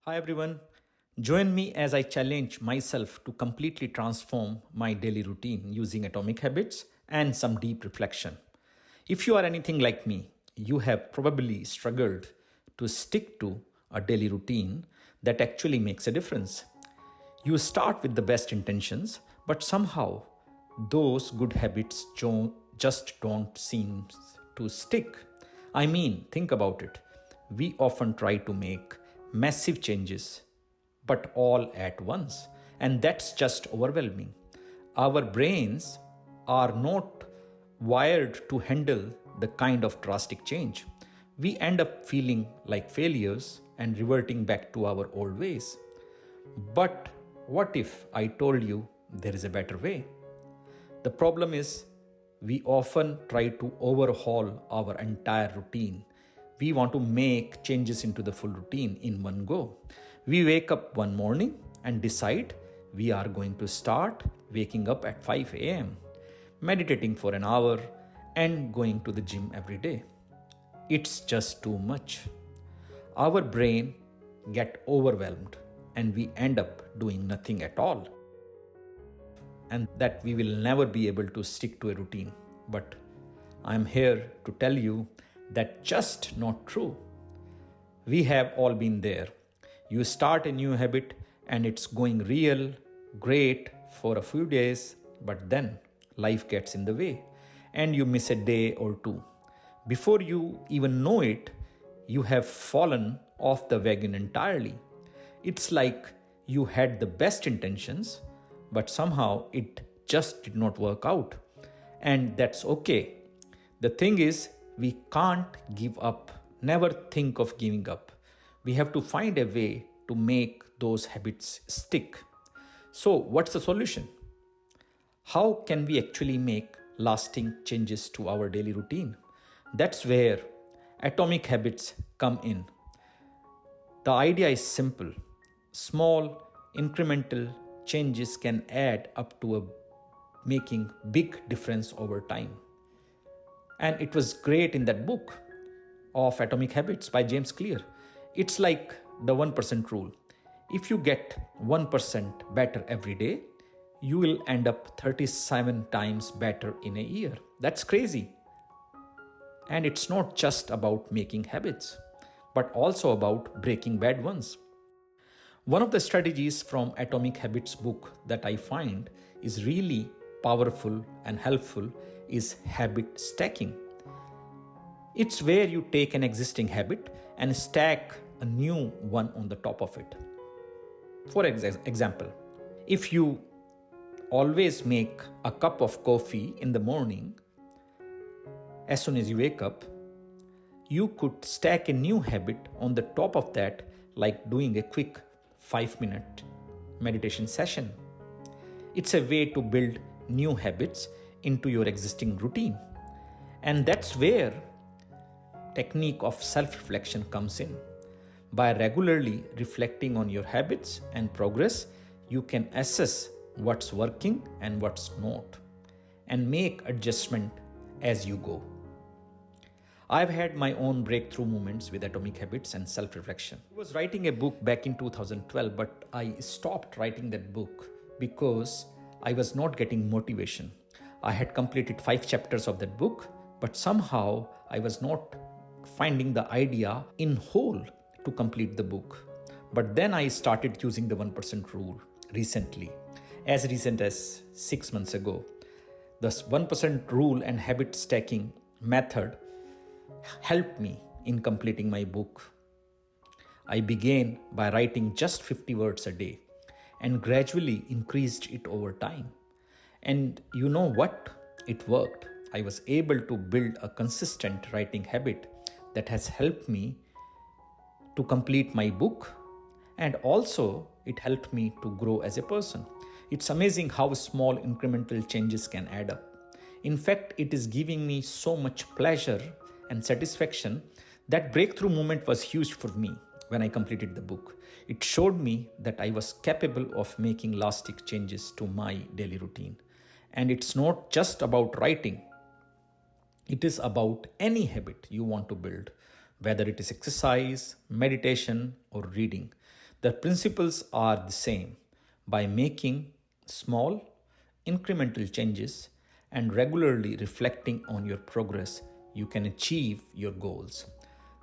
Hi everyone. Join me as I challenge myself to completely transform my daily routine using atomic habits and some deep reflection. If you are anything like me, you have probably struggled to stick to a daily routine that actually makes a difference. You start with the best intentions, but somehow those good habits just don't seem to stick. I mean, think about it. We often try to make massive changes, but all at once, and that's just overwhelming. Our brains are not wired to handle the kind of drastic change. We end up feeling like failures and reverting back to our old ways. But what if I told you there is a better way? The problem is, we often try to overhaul our entire routine. We want to make changes into the full routine in one go. We wake up one morning and decide we are going to start waking up at 5 a.m., meditating for an hour, and going to the gym every day. It's just too much. Our brain get overwhelmed and we end up doing nothing at all. And that we will never be able to stick to a routine. But I'm here to tell you that just not true. We have all been there. You start a new habit and it's going real great for a few days, but then life gets in the way and you miss a day or two. Before you even know it, you have fallen off the wagon entirely. It's like you had the best intentions, but somehow it just did not work out. And that's okay. The thing is, we can't give up. Never think of giving up. We have to find a way to make those habits stick. So, what's the solution? How can we actually make lasting changes to our daily routine? That's where atomic habits come in. The idea is simple. Small, incremental changes can add up to making big difference over time. And it was great in that book of Atomic Habits by James Clear. It's like the 1% rule. If you get 1% better every day, you will end up 37 times better in a year. That's crazy. And it's not just about making habits, but also about breaking bad ones. One of the strategies from Atomic Habits book that I find is really powerful and helpful is habit stacking. It's where you take an existing habit and stack a new one on the top of it. For example, if you always make a cup of coffee in the morning, as soon as you wake up, you could stack a new habit on the top of that, like doing a quick 5-minute meditation session. It's a way to build new habits into your existing routine. And that's where technique of self-reflection comes in. By regularly reflecting on your habits and progress, you can assess what's working and what's not, and make adjustment as you go. I've had my own breakthrough moments with atomic habits and self-reflection. I was writing a book back in 2012, but I stopped writing that book because I was not getting motivation. I had completed 5 chapters of that book, but somehow I was not finding the idea in whole to complete the book. But then I started using the 1% rule recently, as recent as 6 months ago. The 1% rule and habit stacking method helped me in completing my book. I began by writing just 50 words a day and gradually increased it over time. And you know what? It worked. I was able to build a consistent writing habit that has helped me to complete my book, and also it helped me to grow as a person. It's amazing how small incremental changes can add up. In fact, it is giving me so much pleasure and satisfaction. That breakthrough moment was huge for me when I completed the book. It showed me that I was capable of making lasting changes to my daily routine. And it's not just about writing. It is about any habit you want to build, whether it is exercise, meditation, or reading. The principles are the same. By making small, incremental changes and regularly reflecting on your progress, you can achieve your goals.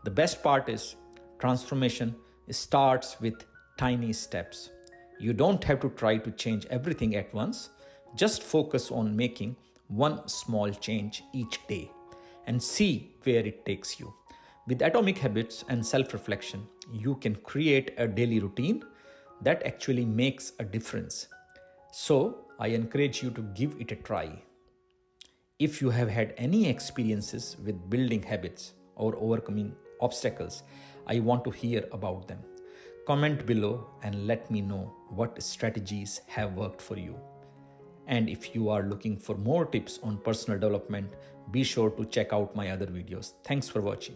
The best part is transformation starts with tiny steps. You don't have to try to change everything at once. Just focus on making one small change each day and see where it takes you. With atomic habits and self reflection, you can create a daily routine that actually makes a difference. So, I encourage you to give it a try. If you have had any experiences with building habits or overcoming obstacles, I want to hear about them. Comment below and let me know what strategies have worked for you. And if you are looking for more tips on personal development, be sure to check out my other videos. Thanks for watching.